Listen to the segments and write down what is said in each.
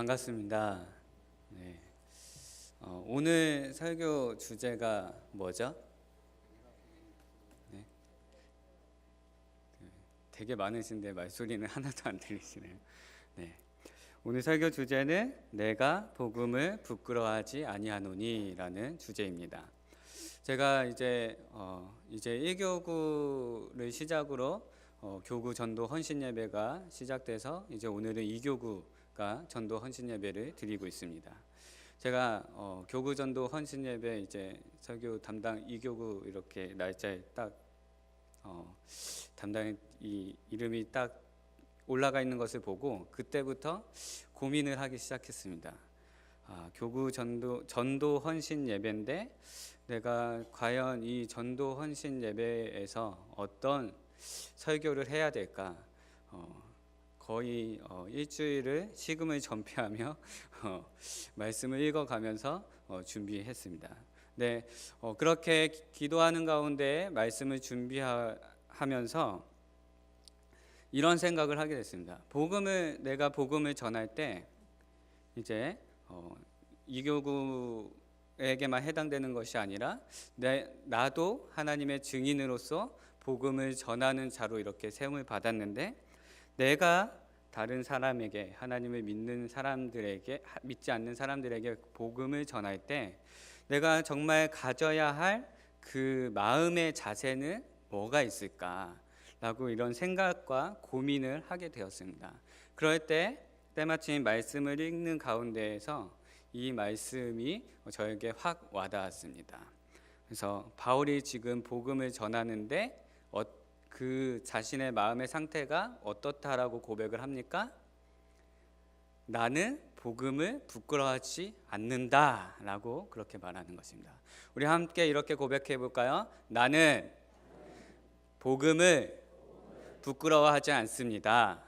반갑습니다. 네. 오늘 설교 주제가 뭐죠? 네. 되게 많으신데 말소리는 하나도 안 들리시네요. 네. 오늘 설교 주제는 내가 복음을 부끄러워하지 아니하노니라는 주제입니다. 제가 이제 1교구를 시작으로 교구 전도 헌신 예배가 시작돼서 이제 오늘은 2교구가 전도 헌신 예배를 드리고 있습니다. 제가 교구 전도 헌신 예배 이제 설교 담당 2교구 이렇게 날짜에 딱 담당 이 이름이 딱 올라가 있는 것을 보고 그때부터 고민을 하기 시작했습니다. 교구 전도 헌신 예배인데 내가 과연 이 전도 헌신 예배에서 어떤 설교를 해야 될까? 거의 일주일을 식음을 전폐하며 말씀을 읽어가면서 준비했습니다. 네, 그렇게 기도하는 가운데 말씀을 준비하면서 이런 생각을 하게 됐습니다. 내가 복음을 전할 때 이제 이교구에게만 해당되는 것이 아니라 나도 하나님의 증인으로서 복음을 전하는 자로 이렇게 세움을 받았는데 내가 다른 사람에게 하나님을 믿지 않는 사람들에게 복음을 전할 때 내가 정말 가져야 할 그 마음의 자세는 뭐가 있을까라고 이런 생각과 고민을 하게 되었습니다. 그럴 때 때마침 말씀을 읽는 가운데에서 이 말씀이 저에게 확 와닿았습니다. 그래서 바울이 지금 복음을 전하는데 그 자신의 마음의 상태가 어떻다라고 고백을 합니까? 나는 복음을 부끄러워하지 않는다라고 그렇게 말하는 것입니다. 우리 함께 이렇게 고백해 볼까요? 나는 복음을 부끄러워하지 않습니다.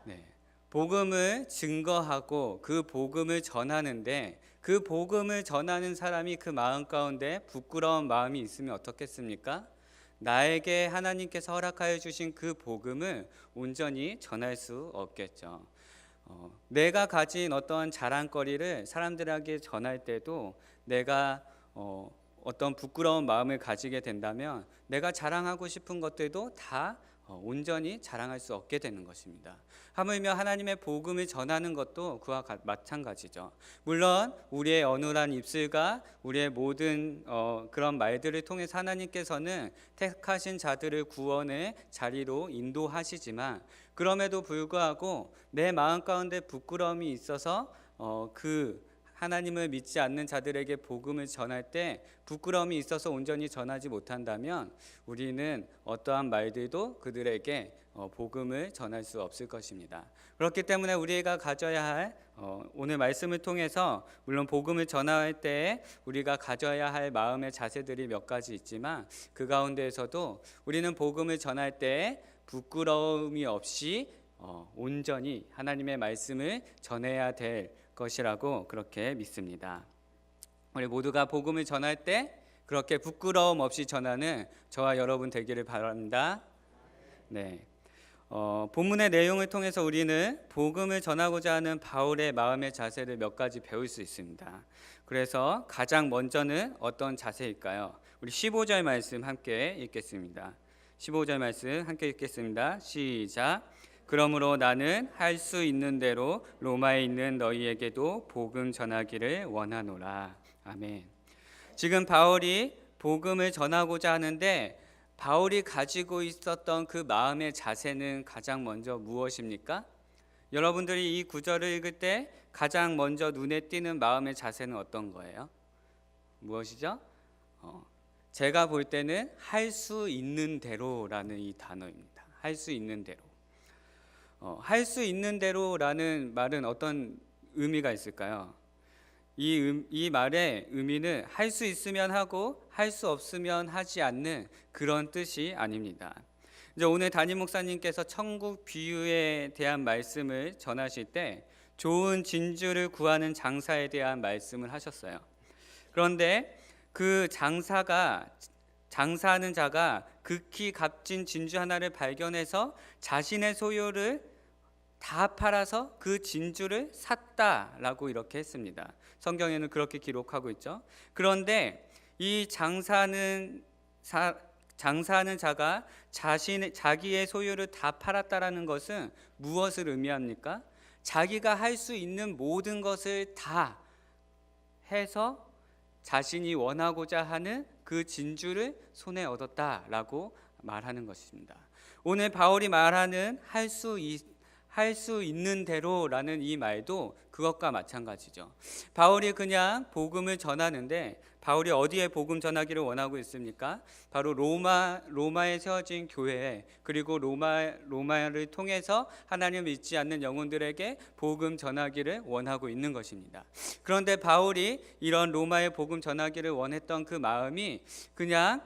네, 복음을 증거하고 그 복음을 전하는데 그 복음을 전하는 사람이 그 마음 가운데 부끄러운 마음이 있으면 어떻겠습니까? 나에게 하나님께서 허락하여 주신 그 복음을 온전히 전할 수 없겠죠. 내가 가진 어떤 자랑거리를 사람들에게 전할 때도 내가 어떤 부끄러운 마음을 가지게 된다면 내가 자랑하고 싶은 것들도 다 온전히 자랑할 수 없게 되는 것입니다. 하물며 하나님의 복음을 전하는 것도 그와 마찬가지죠. 물론 우리의 어눌한 입술과 우리의 모든 그런 말들을 통해서 하나님께서는 택하신 자들을 구원의 자리로 인도하시지만 그럼에도 불구하고 내 마음 가운데 부끄러움이 있어서 그 하나님을 믿지 않는 자들에게 복음을 전할 때 부끄러움이 있어서 온전히 전하지 못한다면 우리는 어떠한 말들도 그들에게 복음을 전할 수 없을 것입니다. 그렇기 때문에 우리가 가져야 할 오늘 말씀을 통해서 물론 복음을 전할 때 우리가 가져야 할 마음의 자세들이 몇 가지 있지만 그 가운데에서도 우리는 복음을 전할 때 부끄러움이 없이 온전히 하나님의 말씀을 전해야 될 것이라고 그렇게 믿습니다. 우리 모두가 복음을 전할 때 그렇게 부끄러움 없이 전하는 저와 여러분 되기를 바랍니다. 네, 본문의 내용을 통해서 우리는 복음을 전하고자 하는 바울의 마음의 자세를 몇 가지 배울 수 있습니다. 그래서 가장 먼저는 어떤 자세일까요? 우리 15절 말씀 함께 읽겠습니다. 15절 말씀 함께 읽겠습니다. 시작. 그러므로 나는 할 수 있는 대로 로마에 있는 너희에게도 복음 전하기를 원하노라. 아멘. 지금 바울이 복음을 전하고자 하는데 바울이 가지고 있었던 그 마음의 자세는 가장 먼저 무엇입니까? 여러분들이 이 구절을 읽을 때 가장 먼저 눈에 띄는 마음의 자세는 어떤 거예요? 무엇이죠? 제가 볼 때는 할 수 있는 대로라는 이 단어입니다. 할 수 있는 대로. 할 수 있는 대로라는 말은 어떤 의미가 있을까요? 이 말의 의미는 할 수 있으면 하고 할 수 없으면 하지 않는 그런 뜻이 아닙니다. 이제 오늘 담임 목사님께서 천국 비유에 대한 말씀을 전하실 때 좋은 진주를 구하는 장사에 대한 말씀을 하셨어요. 그런데 그 장사하는 자가 극히 값진 진주 하나를 발견해서 자신의 소유를 다 팔아서 그 진주를 샀다라고 이렇게 했습니다. 성경에는 그렇게 기록하고 있죠. 그런데 이 장사하는 자가 자기의 소유를 다 팔았다라는 것은 무엇을 의미합니까? 자기가 할 수 있는 모든 것을 다 해서 자신이 원하고자 하는 그 진주를 손에 얻었다라고 말하는 것입니다. 오늘 바울이 말하는 할 수 있는 대로라는 이 말도 그것과 마찬가지죠. 바울이 그냥 복음을 전하는데, 바울이 어디에 복음 전하기를 원하고 있습니까? 바로 로마에 세워진 교회, 그리고 로마를 통해서 하나님을 믿지 않는 영혼들에게 복음 전하기를 원하고 있는 것입니다. 그런데 바울이 이런 로마에 복음 전하기를 원했던 그 마음이 그냥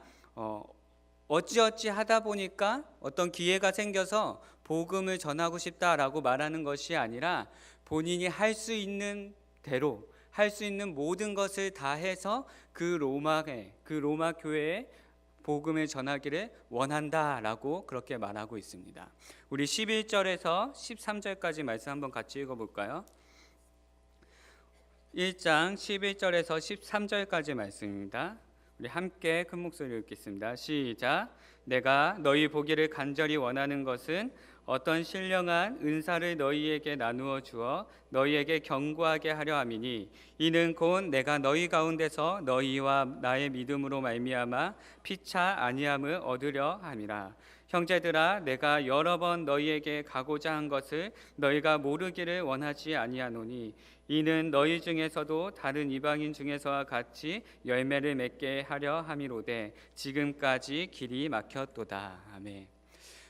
어찌어찌 하다 보니까 어떤 기회가 생겨서 복음을 전하고 싶다라고 말하는 것이 아니라, 본인이 할 수 있는 대로 할 수 있는 모든 것을 다 해서 그 로마 교회에 복음을 전하기를 원한다라고 그렇게 말하고 있습니다. 우리 11절에서 13절까지 말씀 한번 같이 읽어볼까요? 1장 11절에서 13절까지 말씀입니다. 우리 함께 큰 목소리로 읽겠습니다. 시작. 내가 너희 보기를 간절히 원하는 것은 어떤 신령한 은사를 너희에게 나누어 주어 너희에게 경고하게 하려 함이니, 이는 곧 내가 너희 가운데서 너희와 나의 믿음으로 말미암아 피차 아니함을 얻으려 함이라. 형제들아, 내가 여러 번 너희에게 가고자 한 것을 너희가 모르기를 원하지 아니하노니, 이는 너희 중에서도 다른 이방인 중에서와 같이 열매를 맺게 하려 함이로되 지금까지 길이 막혔도다. 아멘.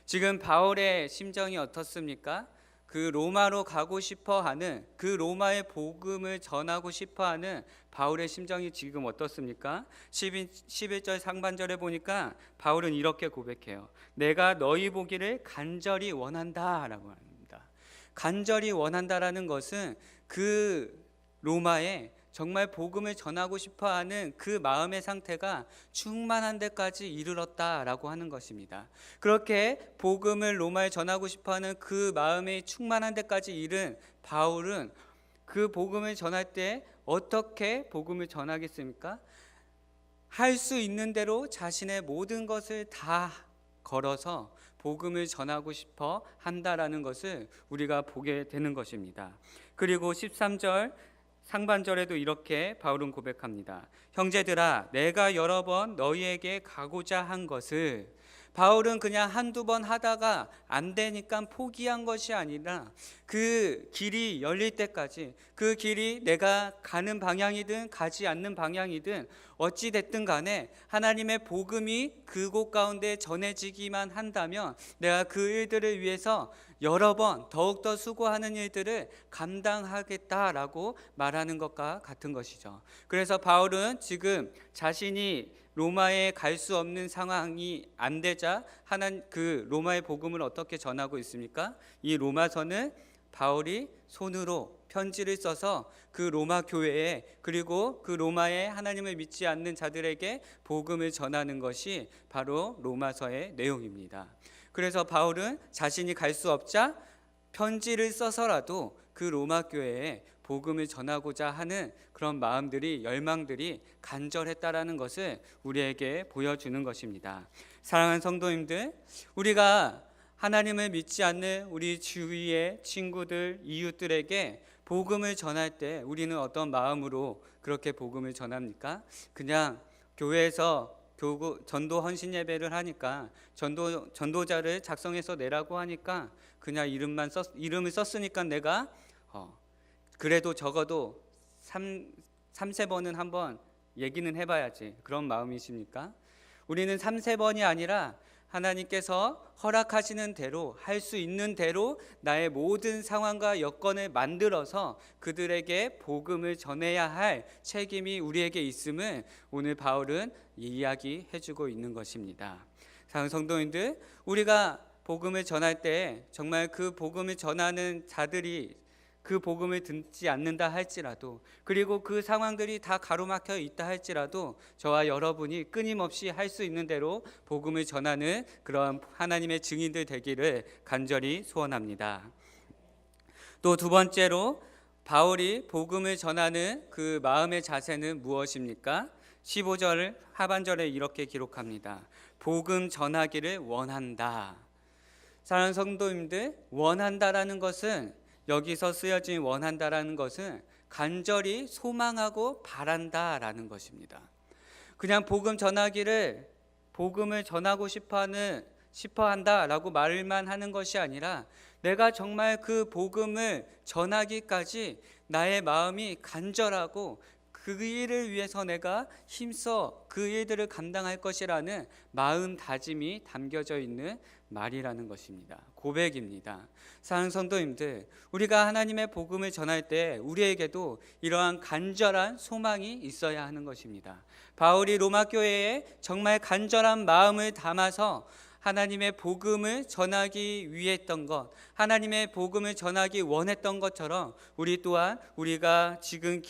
지금 바울의 심정이 어떻습니까? 그 로마로 가고 싶어하는, 그 로마의 복음을 전하고 싶어하는 바울의 심정이 지금 어떻습니까? 11절 상반절에 보니까 바울은 이렇게 고백해요. 내가 너희 보기를 간절히 원한다라고 합니다. 간절히 원한다라는 것은 그 로마에 정말 복음을 전하고 싶어하는 그 마음의 상태가 충만한 데까지 이르렀다라고 하는 것입니다. 그렇게 복음을 로마에 전하고 싶어하는 그 마음이 충만한 데까지 이른 바울은 그 복음을 전할 때 어떻게 복음을 전하겠습니까? 할 수 있는 대로 자신의 모든 것을 다 걸어서 복음을 전하고 싶어 한다라는 것을 우리가 보게 되는 것입니다. 그리고 13절 상반절에도 이렇게 바울은 고백합니다. 형제들아, 내가 여러 번 너희에게 가고자 한 것을, 바울은 그냥 한두 번 하다가 안 되니까 포기한 것이 아니라 그 길이 열릴 때까지, 그 길이 내가 가는 방향이든 가지 않는 방향이든 어찌 됐든 간에 하나님의 복음이 그곳 가운데 전해지기만 한다면 내가 그 일들을 위해서 여러 번 더욱더 수고하는 일들을 감당하겠다라고 말하는 것과 같은 것이죠. 그래서 바울은 지금 자신이 로마에 갈 수 없는 상황이 안 되자 그 로마의 복음을 어떻게 전하고 있습니까? 이 로마서는 바울이 손으로 편지를 써서 그 로마 교회에, 그리고 그 로마에 하나님을 믿지 않는 자들에게 복음을 전하는 것이 바로 로마서의 내용입니다. 그래서 바울은 자신이 갈 수 없자 편지를 써서라도 그 로마 교회에 복음을 전하고자 하는 그런 마음들이, 열망들이 간절했다라는 것을 우리에게 보여주는 것입니다. 사랑하는 성도님들, 우리가 하나님을 믿지 않는 우리 주위의 친구들, 이웃들에게 복음을 전할 때 우리는 어떤 마음으로 그렇게 복음을 전합니까? 그냥 교회에서 전도 헌신 예배를 하니까 전도자를 작성해서 내라고 하니까 그냥 이름을 썼으니까 내가 그래도 적어도 3-4번은 한번 얘기는 해봐야지, 그런 마음이십니까? 우리는 3-4번이 아니라 하나님께서 허락하시는 대로, 할 수 있는 대로 나의 모든 상황과 여건을 만들어서 그들에게 복음을 전해야 할 책임이 우리에게 있음을 오늘 바울은 이야기해주고 있는 것입니다. 사랑하는 성도님들, 우리가 복음을 전할 때 정말 그 복음을 전하는 자들이 그 복음을 듣지 않는다 할지라도, 그리고 그 상황들이 다 가로막혀 있다 할지라도 저와 여러분이 끊임없이 할 수 있는 대로 복음을 전하는 그런 하나님의 증인들 되기를 간절히 소원합니다. 또 두 번째로 바울이 복음을 전하는 그 마음의 자세는 무엇입니까? 15절 하반절에 이렇게 기록합니다. 복음 전하기를 원한다. 사랑하는 성도님들, 원한다라는 것은, 여기서 쓰여진 원한다라는 것은 간절히 소망하고 바란다라는 것입니다. 그냥 복음을 전하고 싶어 한다라고 말만 하는 것이 아니라, 내가 정말 그 복음을 전하기까지 나의 마음이 간절하고 그 일을 위해서 내가 힘써 그 일들을 감당할 것이라는 마음 다짐이 담겨져 있는 말이라는 것입니다. 고백입니다. 사랑하는 성도님들, 우리가 하나님의 복음을 전할 때 우리에게도 이러한 간절한 소망이 있어야 하는 것입니다. 바울이 로마 교회에 정말 간절한 마음을 담아서 하나님의 복음을 전하기 위했던 것, 하나님의 복음을 전하기 원했던 것처럼 우리 또한 우리가 지금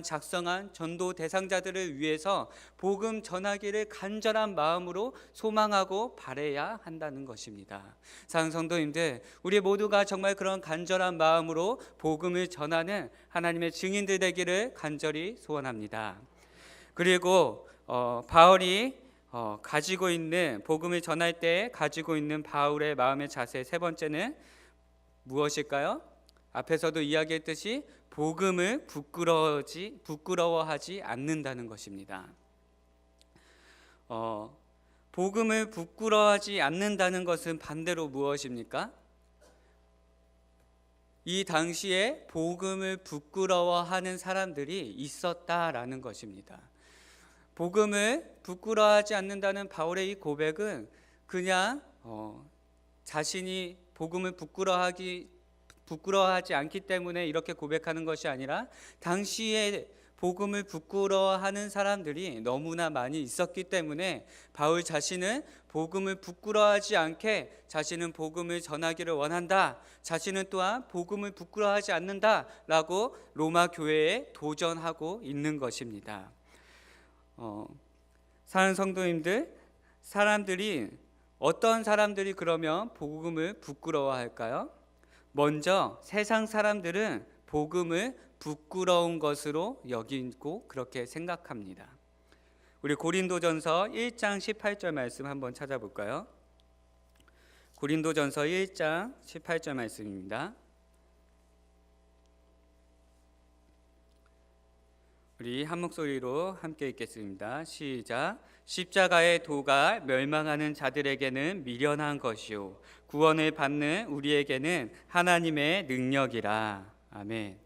작성한 전도 대상자들을 위해서 복음 전하기를 간절한 마음으로 소망하고 바라야 한다는 것입니다. 사랑하는 성도님들, 우리 모두가 정말 그런 간절한 마음으로 복음을 전하는 하나님의 증인들 되기를 간절히 소원합니다. 그리고 바울이 가지고 있는, 복음을 전할 때 가지고 있는 바울의 마음의 자세 세 번째는 무엇일까요? 앞에서도 이야기했듯이 복음을 부끄러워하지 않는다는 것입니다. 복음을 부끄러워하지 않는다는 것은 반대로 무엇입니까? 이 당시에 복음을 부끄러워하는 사람들이 있었다라는 것입니다. 복음을 부끄러워하지 않는다는 바울의 이 고백은 그냥 자신이 복음을 부끄러워하지 않기 때문에 이렇게 고백하는 것이 아니라, 당시에 복음을 부끄러워하는 사람들이 너무나 많이 있었기 때문에 바울 자신은 복음을 부끄러워하지 않게 자신은 복음을 전하기를 원한다, 자신은 또한 복음을 부끄러워하지 않는다라고 로마 교회에 도전하고 있는 것입니다. 사랑하는 성도님들, 어떤 사람들이 그러면 복음을 부끄러워할까요? 먼저 세상 사람들은 복음을 부끄러운 것으로 여기고 그렇게 생각합니다. 우리 고린도전서 1장 18절 말씀 한번 찾아볼까요? 고린도전서 1장 18절 말씀입니다. 우리 한 목소리로 함께 읽겠습니다. 시작. 십자가의 도가 멸망하는 자들에게는 미련한 것이요 구원을 받는 우리에게는 하나님의 능력이라. 아멘.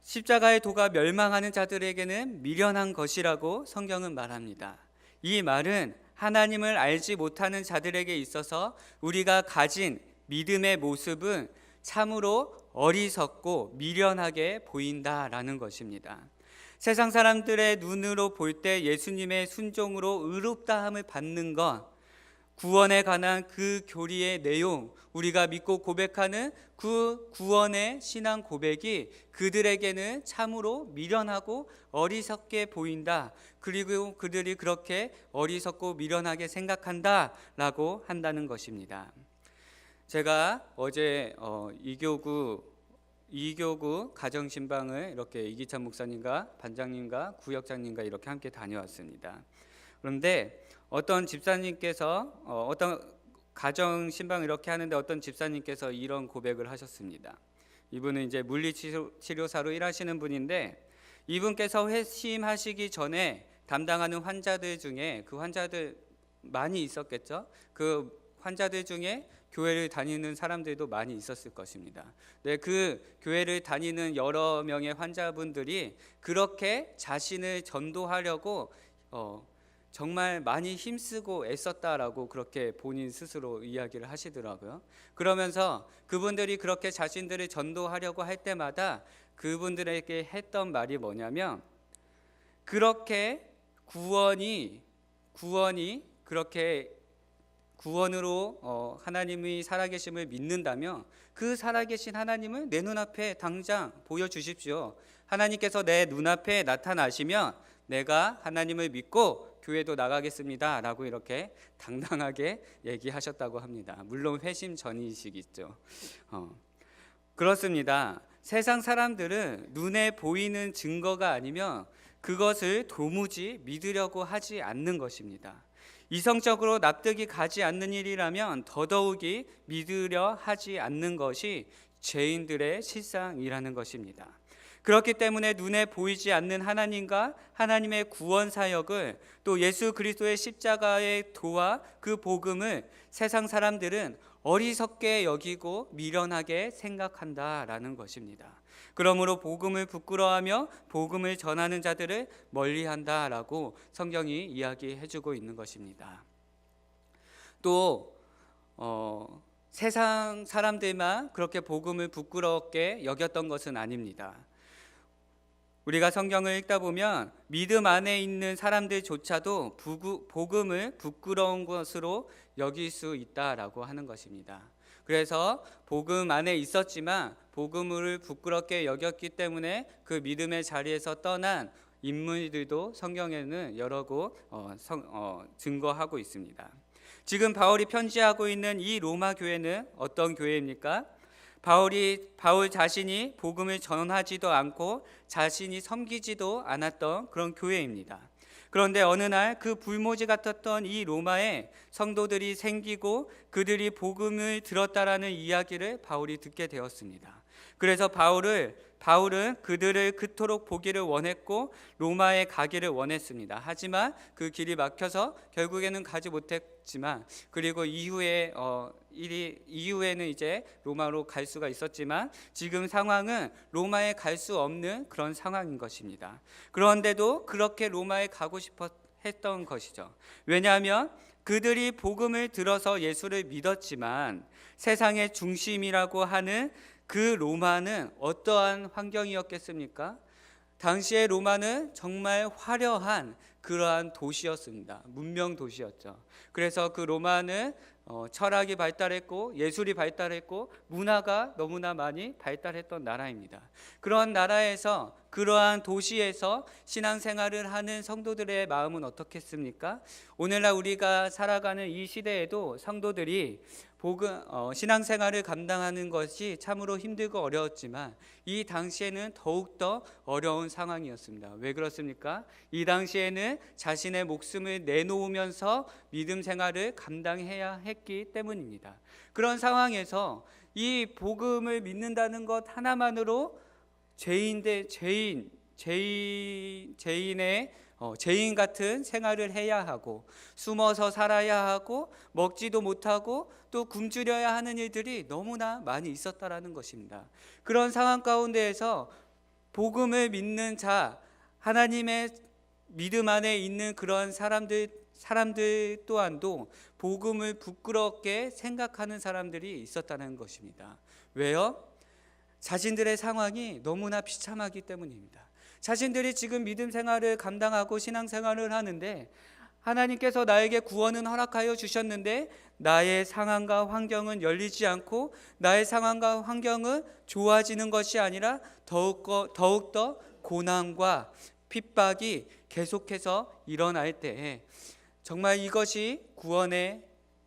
십자가의 도가 멸망하는 자들에게는 미련한 것이라고 성경은 말합니다. 이 말은 하나님을 알지 못하는 자들에게 있어서 우리가 가진 믿음의 모습은 참으로 어리석고 미련하게 보인다라는 것입니다. 세상 사람들의 눈으로 볼 때 예수님의 순종으로 의롭다함을 받는 것, 구원에 관한 그 교리의 내용, 우리가 믿고 고백하는 그 구원의 신앙 고백이 그들에게는 참으로 미련하고 어리석게 보인다. 그리고 그들이 그렇게 어리석고 미련하게 생각한다라고 한다는 것입니다. 제가 어제 이교구 가정신방을 이렇게 이기찬 목사님과 반장님과 구역장님과 이렇게 함께 다녀왔습니다. 그런데 어떤 집사님께서 어떤 가정신방 이렇게 하는데 어떤 집사님께서 이런 고백을 하셨습니다. 이분은 이제 물리치료사로 일하시는 분인데, 이분께서 회심하시기 전에 담당하는 환자들 중에, 그 환자들 많이 있었겠죠. 그 환자들 중에 교회를 다니는 사람들도 많이 있었을 것입니다. 네, 그 교회를 다니는 여러 명의 환자분들이 그렇게 자신을 전도하려고 정말 많이 힘쓰고 애썼다라고 그렇게 본인 스스로 이야기를 하시더라고요. 그러면서 그분들이 그렇게 자신들을 전도하려고 할 때마다 그분들에게 했던 말이 뭐냐면, 그렇게 구원이 그렇게 구원으로 하나님이 살아계심을 믿는다면 그 살아계신 하나님을 내 눈앞에 당장 보여주십시오. 하나님께서 내 눈앞에 나타나시면 내가 하나님을 믿고 교회도 나가겠습니다 라고 이렇게 당당하게 얘기하셨다고 합니다. 물론 회심 전이시겠죠. 그렇습니다. 세상 사람들은 눈에 보이는 증거가 아니면 그것을 도무지 믿으려고 하지 않는 것입니다. 이성적으로 납득이 가지 않는 일이라면 더더욱이 믿으려 하지 않는 것이 죄인들의 실상이라는 것입니다. 그렇기 때문에 눈에 보이지 않는 하나님과 하나님의 구원 사역을, 또 예수 그리스도의 십자가의 도와 그 복음을 세상 사람들은 어리석게 여기고 미련하게 생각한다라는 것입니다. 그러므로 복음을 부끄러워하며 복음을 전하는 자들을 멀리한다라고 성경이 이야기해주고 있는 것입니다. 또 세상 사람들만 그렇게 복음을 부끄럽게 여겼던 것은 아닙니다. 우리가 성경을 읽다 보면 믿음 안에 있는 사람들조차도 복음을 부끄러운 것으로 여길 수 있다라고 하는 것입니다. 그래서 복음 안에 있었지만 복음을 부끄럽게 여겼기 때문에 그 믿음의 자리에서 떠난 인물들도 성경에는 여러 곳 증거하고 있습니다. 지금 바울이 편지하고 있는 이 로마 교회는 어떤 교회입니까? 바울 자신이 복음을 전하지도 않고 자신이 섬기지도 않았던 그런 교회입니다. 그런데 어느 날 그 불모지 같았던 이 로마에 성도들이 생기고 그들이 복음을 들었다라는 이야기를 바울이 듣게 되었습니다. 그래서 바울은 그들을 그토록 보기를 원했고 로마에 가기를 원했습니다. 하지만 그 길이 막혀서 결국에는 가지 못했지만, 그리고 이후에는 이제 로마로 갈 수가 있었지만 지금 상황은 로마에 갈 수 없는 그런 상황인 것입니다. 그런데도 그렇게 로마에 가고 싶어 했던 것이죠. 왜냐하면 그들이 복음을 들어서 예수를 믿었지만 세상의 중심이라고 하는 그 로마는 어떠한 환경이었겠습니까? 당시의 로마는 정말 화려한 그러한 도시였습니다. 문명 도시였죠. 그래서 그 로마는 철학이 발달했고 예술이 발달했고 문화가 너무나 많이 발달했던 나라입니다. 그런 나라에서, 그러한 도시에서 신앙생활을 하는 성도들의 마음은 어떻겠습니까? 오늘날 우리가 살아가는 이 시대에도 성도들이 신앙생활을 감당하는 것이 참으로 힘들고 어려웠지만 이 당시에는 더욱더 어려운 상황이었습니다. 왜 그렇습니까? 이 당시에는 자신의 목숨을 내놓으면서 믿음 생활을 감당해야 했기 때문입니다. 그런 상황에서 이 복음을 믿는다는 것 하나만으로 죄인 같은 생활을 해야 하고 숨어서 살아야 하고 먹지도 못하고 또 굶주려야 하는 일들이 너무나 많이 있었다라는 것입니다. 그런 상황 가운데에서 복음을 믿는 자, 하나님의 믿음 안에 있는 그런 사람들 또한도 복음을 부끄럽게 생각하는 사람들이 있었다는 것입니다. 왜요? 자신들의 상황이 너무나 비참하기 때문입니다. 자신들이 지금 믿음 생활을 감당하고 신앙 생활을 하는데 하나님께서 나에게 구원은 허락하여 주셨는데 나의 상황과 환경은 열리지 않고 나의 상황과 환경은 좋아지는 것이 아니라 더욱더 고난과 핍박이 계속해서 일어날 때에 정말 이것이 구원의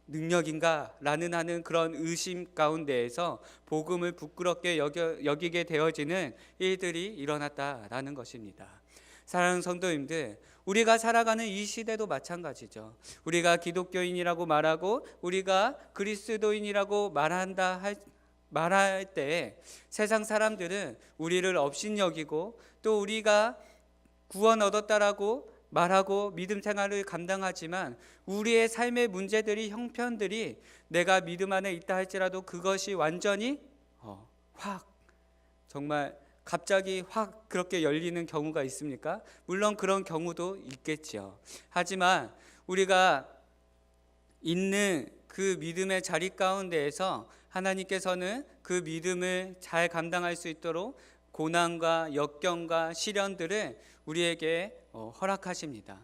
능력인가? 라는 하는 그런 의심 가운데에서 복음을 부끄럽게 여기게 되어지는 일들이 일어났다라는 것입니다. 사랑하는 성도님들, 우리가 살아가는 이 시대도 마찬가지죠. 우리가 기독교인이라고 말하고 우리가 그리스도인이라고 말할 때 세상 사람들은 우리를 업신여기고 또 우리가 구원 얻었다라고 말하고 믿음 생활을 감당하지만 우리의 삶의 문제들이, 형편들이 내가 믿음 안에 있다 할지라도 그것이 완전히 정말 갑자기 확 그렇게 열리는 경우가 있습니까? 물론 그런 경우도 있겠지요. 하지만 우리가 있는 그 믿음의 자리 가운데에서 하나님께서는 그 믿음을 잘 감당할 수 있도록 고난과 역경과 시련들을 우리에게 허락하십니다.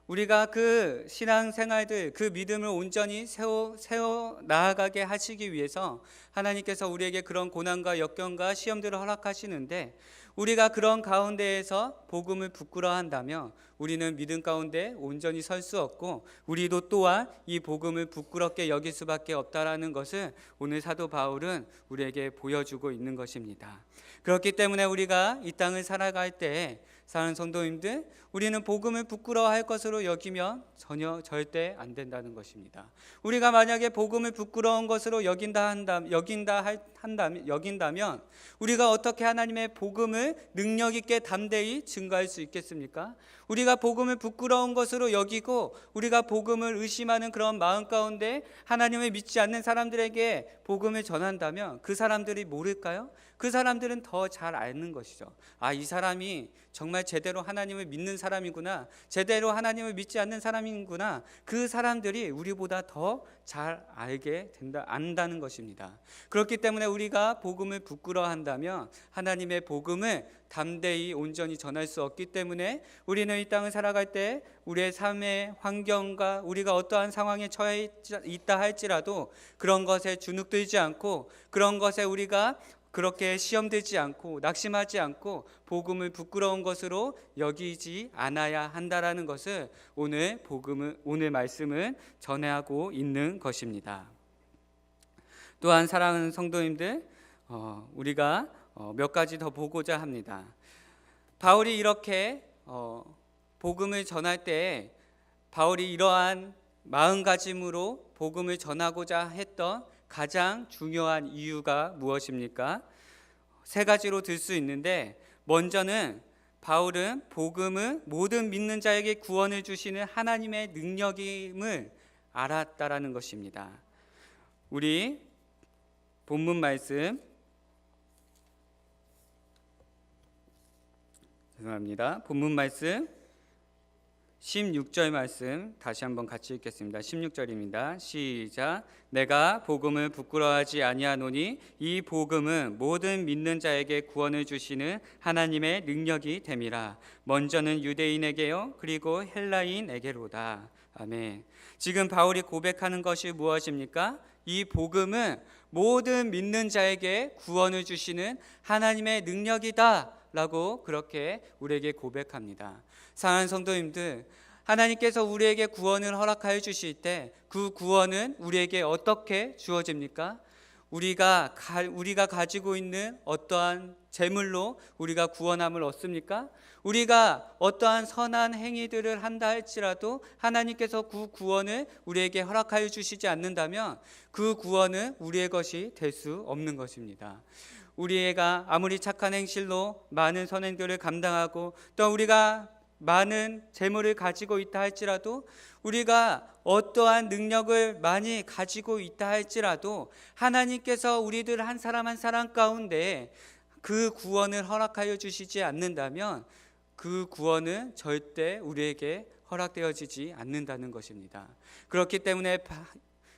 우리가 그 신앙생활들, 그 믿음을 온전히 세워 나아가게 하시기 위해서 하나님께서 우리에게 그런 고난과 역경과 시험들을 허락하시는데, 우리가 그런 가운데에서 복음을 부끄러워한다면 우리는 믿음 가운데 온전히 설 수 없고, 우리도 또한 이 복음을 부끄럽게 여길 수밖에 없다라는 것을 오늘 사도 바울은 우리에게 보여주고 있는 것입니다. 그렇기 때문에 우리가 이 땅을 살아갈 때, 사랑하는 성도님들, 우리는 복음을 부끄러워할 것으로 여기면 전혀 절대 안 된다는 것입니다. 우리가 만약에 복음을 부끄러운 것으로 여긴다면 우리가 어떻게 하나님의 복음을 능력 있게 담대히 증거할 수 있겠습니까? 우리가 복음을 부끄러운 것으로 여기고 우리가 복음을 의심하는 그런 마음 가운데 하나님을 믿지 않는 사람들에게 복음을 전한다면 그 사람들이 모를까요? 그 사람들은 더 잘 아는 것이죠. 아, 이 사람이 정말 제대로 하나님을 믿는 사람이구나, 제대로 하나님을 믿지 않는 사람이구나, 그 사람들이 우리보다 더 잘 안다는 것입니다. 그렇기 때문에 우리가 복음을 부끄러워한다면 하나님의 복음을 담대히 온전히 전할 수 없기 때문에 우리는 이 땅을 살아갈 때 우리의 삶의 환경과 우리가 어떠한 상황에 처해 있다 할지라도 그런 것에 주눅들지 않고, 그런 것에 우리가 그렇게 시험되지 않고 낙심하지 않고 복음을 부끄러운 것으로 여기지 않아야 한다라는 것을 오늘 말씀은 전하고 있는 것입니다. 또한 사랑하는 성도님들, 우리가 몇 가지 더 보고자 합니다. 바울이 이렇게 복음을 전할 때 바울이 이러한 마음가짐으로 복음을 전하고자 했던 가장 중요한 이유가 무엇입니까? 세 가지로 들 수 있는데, 먼저는 바울은 복음은 모든 믿는 자에게 구원을 주시는 하나님의 능력임을 알았다라는 것입니다. 우리 본문 말씀, 본문 말씀 16절 말씀 다시 한번 같이 읽겠습니다. 16절입니다. 시작. 내가 복음을 부끄러워하지 아니하노니 이 복음은 모든 믿는 자에게 구원을 주시는 하나님의 능력이 됨이라. 먼저는 유대인에게요 그리고 헬라인에게로다. 아멘. 지금 바울이 고백하는 것이 무엇입니까? 이 복음은 모든 믿는 자에게 구원을 주시는 하나님의 능력이다 라고 그렇게 우리에게 고백합니다. 사랑하는 성도님들, 하나님께서 우리에게 구원을 허락하여 주실 때 그 구원은 우리에게 어떻게 주어집니까? 우리가 가지고 있는 어떠한 재물로 우리가 구원함을 얻습니까? 우리가 어떠한 선한 행위들을 한다 할지라도 하나님께서 그 구원을 우리에게 허락하여 주시지 않는다면 그 구원은 우리의 것이 될 수 없는 것입니다. 우리가 아무리 착한 행실로 많은 선행들을 감당하고 또 우리가 많은 재물을 가지고 있다 할지라도, 우리가 어떠한 능력을 많이 가지고 있다 할지라도 하나님께서 우리들 한 사람 한 사람 가운데 그 구원을 허락하여 주시지 않는다면 그 구원은 절대 우리에게 허락되어지지 않는다는 것입니다. 그렇기 때문에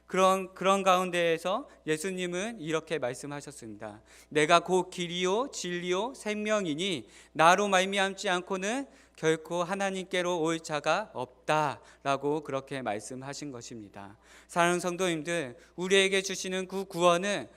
그런 가운데에서 예수님은 이렇게 말씀하셨습니다. 내가 곧 길이요 진리요 생명이니 나로 말미암지 않고는 결코 하나님께로 올 자가 없다라고 그렇게 말씀하신 것입니다. 사랑하는 성도님들, 우리에게 주시는 그 구원은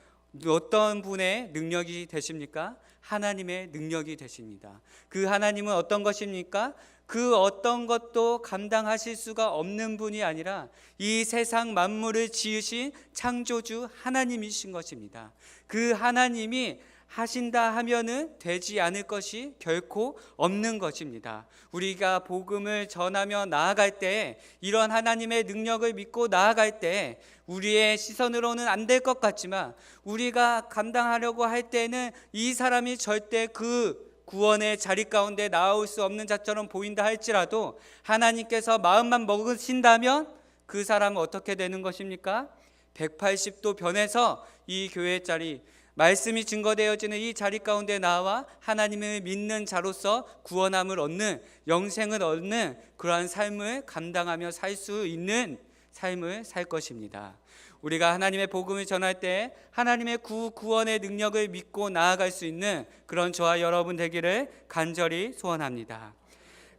어떤 분의 능력이 되십니까? 하나님의 능력이 되십니다. 그 하나님은 어떤 것입니까? 그 어떤 것도 감당하실 수가 없는 분이 아니라 이 세상 만물을 지으신 창조주 하나님이신 것입니다. 그 하나님이 하신다 하면은 되지 않을 것이 결코 없는 것입니다. 우리가 복음을 전하며 나아갈 때, 이런 하나님의 능력을 믿고 나아갈 때 우리의 시선으로는 안 될 것 같지만 우리가 감당하려고 할 때는 이 사람이 절대 그 구원의 자리 가운데 나올 수 없는 자처럼 보인다 할지라도 하나님께서 마음만 먹으신다면 그 사람은 어떻게 되는 것입니까? 180도 변해서 이 교회의 자리, 말씀이 증거되어지는 이 자리 가운데 나와 하나님을 믿는 자로서 구원함을 얻는, 영생을 얻는 그러한 삶을 감당하며 살 수 있는 삶을 살 것입니다. 우리가 하나님의 복음을 전할 때 하나님의 구원의 능력을 믿고 나아갈 수 있는 그런 저와 여러분 되기를 간절히 소원합니다.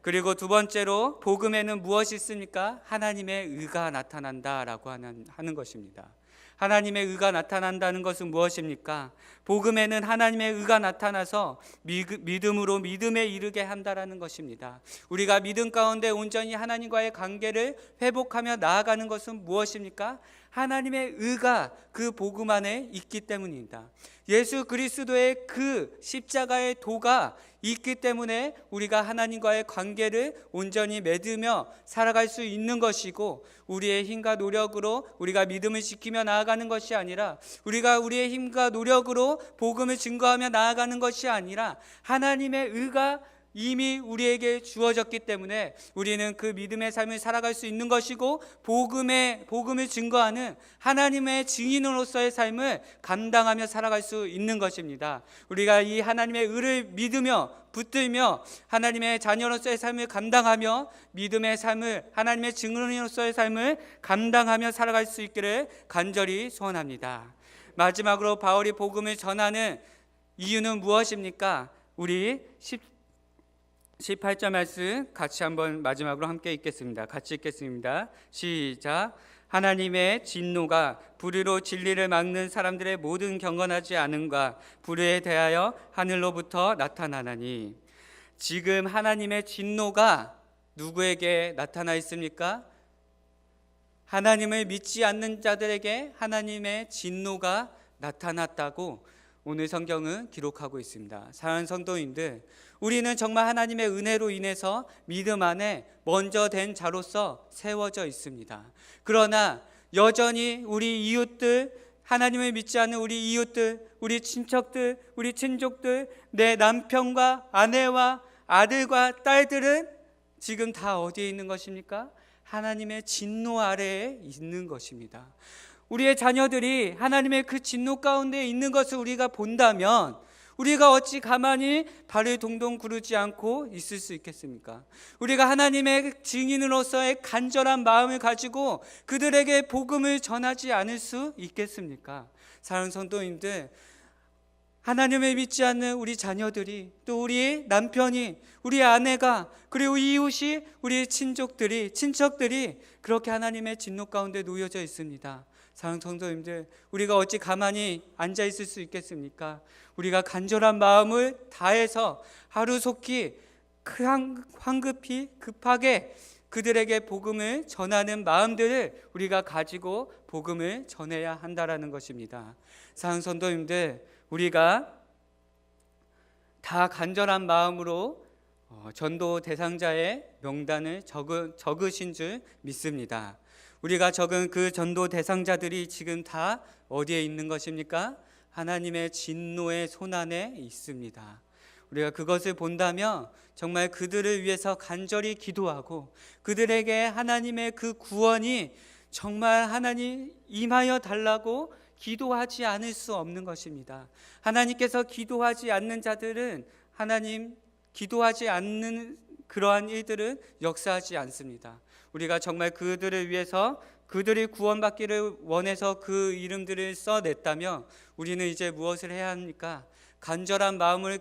그리고 두 번째로 복음에는 무엇이 있습니까? 하나님의 의가 나타난다라고 하는 것입니다. 하나님의 의가 나타난다는 것은 무엇입니까? 복음에는 하나님의 의가 나타나서 믿음으로 믿음에 이르게 한다라는 것입니다. 우리가 믿음 가운데 온전히 하나님과의 관계를 회복하며 나아가는 것은 무엇입니까? 하나님의 의가 그 복음 안에 있기 때문입니다. 예수 그리스도의 그 십자가의 도가 있기 때문에 우리가 하나님과의 관계를 온전히 맺으며 살아갈 수 있는 것이고, 우리의 힘과 노력으로 우리가 믿음을 지키며 나아가는 것이 아니라, 우리가 우리의 힘과 노력으로 복음을 증거하며 나아가는 것이 아니라 하나님의 의가 이미 우리에게 주어졌기 때문에 우리는 그 믿음의 삶을 살아갈 수 있는 것이고, 복음을 증거하는 하나님의 증인으로서의 삶을 감당하며 살아갈 수 있는 것입니다. 우리가 이 하나님의 의를 믿으며 붙들며 하나님의 자녀로서의 삶을 감당하며 믿음의 삶을, 하나님의 증인으로서의 삶을 감당하며 살아갈 수 있기를 간절히 소원합니다. 마지막으로 바울이 복음을 전하는 이유는 무엇입니까? 우리 18절 말씀 같이 한번 마지막으로 함께 읽겠습니다. 같이 읽겠습니다. 시작. 하나님의 진노가 불의로 진리를 막는 사람들의 모든 경건하지 않음과 불의에 대하여 하늘로부터 나타나나니. 지금 하나님의 진노가 누구에게 나타나 있습니까? 하나님을 믿지 않는 자들에게 하나님의 진노가 나타났다고 오늘 성경은 기록하고 있습니다. 사랑하는 성도님들, 우리는 정말 하나님의 은혜로 인해서 믿음 안에 먼저 된 자로서 세워져 있습니다. 그러나 여전히 우리 이웃들, 하나님을 믿지 않는 우리 이웃들, 우리 친척들, 우리 친족들, 내 남편과 아내와 아들과 딸들은 지금 다 어디에 있는 것입니까? 하나님의 진노 아래에 있는 것입니다. 우리의 자녀들이 하나님의 그 진노 가운데 있는 것을 우리가 본다면 우리가 어찌 가만히 발을 동동 구르지 않고 있을 수 있겠습니까? 우리가 하나님의 증인으로서의 간절한 마음을 가지고 그들에게 복음을 전하지 않을 수 있겠습니까? 사랑하는 성도님들, 하나님을 믿지 않는 우리 자녀들이, 또 우리 남편이, 우리 아내가, 그리고 이웃이, 우리 친척들이 그렇게 하나님의 진노 가운데 놓여져 있습니다. 사랑하는 성도님들, 우리가 어찌 가만히 앉아 있을 수 있겠습니까? 우리가 간절한 마음을 다해서 하루속히 황급히 급하게 그들에게 복음을 전하는 마음들을 우리가 가지고 복음을 전해야 한다라는 것입니다. 사랑하는 성도님들, 우리가 다 간절한 마음으로 전도 대상자의 명단을 적으신 줄 믿습니다. 우리가 적은 그 전도 대상자들이 지금 다 어디에 있는 것입니까? 하나님의 진노의 손안에 있습니다. 우리가 그것을 본다면 정말 그들을 위해서 간절히 기도하고 그들에게 하나님의 그 구원이 정말 하나님 임하여 달라고 기도하지 않을 수 없는 것입니다. 하나님께서 기도하지 않는 자들은, 하나님 기도하지 않는 그러한 일들은 역사하지 않습니다. 우리가 정말 그들을 위해서, 그들이 구원받기를 원해서 그 이름들을 써냈다면 우리는 이제 무엇을 해야 합니까? 간절한 마음으로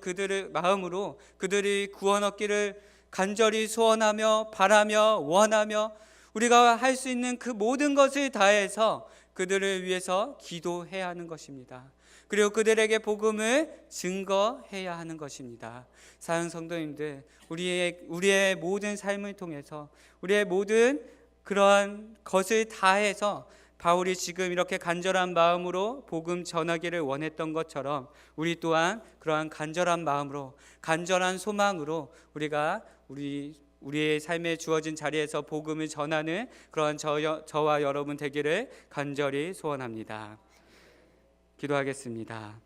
그들이 구원 얻기를 간절히 소원하며 바라며 원하며 우리가 할 수 있는 그 모든 것을 다해서 그들을 위해서 기도해야 하는 것입니다. 그리고 그들에게 복음을 증거해야 하는 것입니다. 사랑하는 성도님들, 우리의 모든 삶을 통해서 우리의 모든 그러한 것을 다해서 바울이 지금 이렇게 간절한 마음으로 복음 전하기를 원했던 것처럼 우리 또한 그러한 간절한 마음으로, 간절한 소망으로 우리가 우리의 삶에 주어진 자리에서 복음을 전하는 그러한 저와 여러분 되기를 간절히 소원합니다. 기도하겠습니다.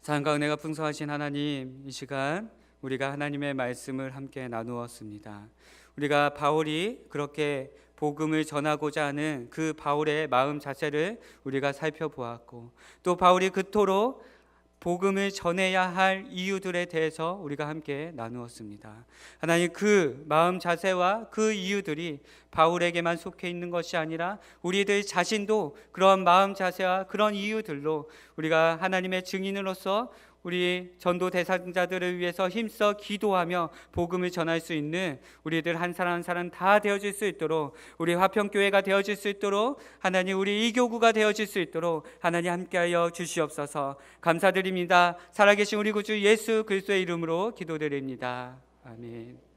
사랑과 은혜가 풍성하신 하나님, 이 시간 우리가 하나님의 말씀을 함께 나누었습니다. 우리가 바울이 그렇게 복음을 전하고자 하는 그 바울의 마음 자세를 우리가 살펴보았고, 또 바울이 그토록 복음을 전해야 할 이유들에 대해서 우리가 함께 나누었습니다. 하나님, 그 마음 자세와 그 이유들이 바울에게만 속해 있는 것이 아니라 우리들 자신도 그런 마음 자세와 그런 이유들로 우리가 하나님의 증인으로서 우리 전도 대상자들을 위해서 힘써 기도하며 복음을 전할 수 있는 우리들 한 사람 한 사람 다 되어질 수 있도록, 우리 화평교회가 되어질 수 있도록, 하나님 우리 이교구가 되어질 수 있도록 하나님 함께하여 주시옵소서. 감사드립니다. 살아계신 우리 구주 예수 그리스도의 이름으로 기도드립니다. 아멘.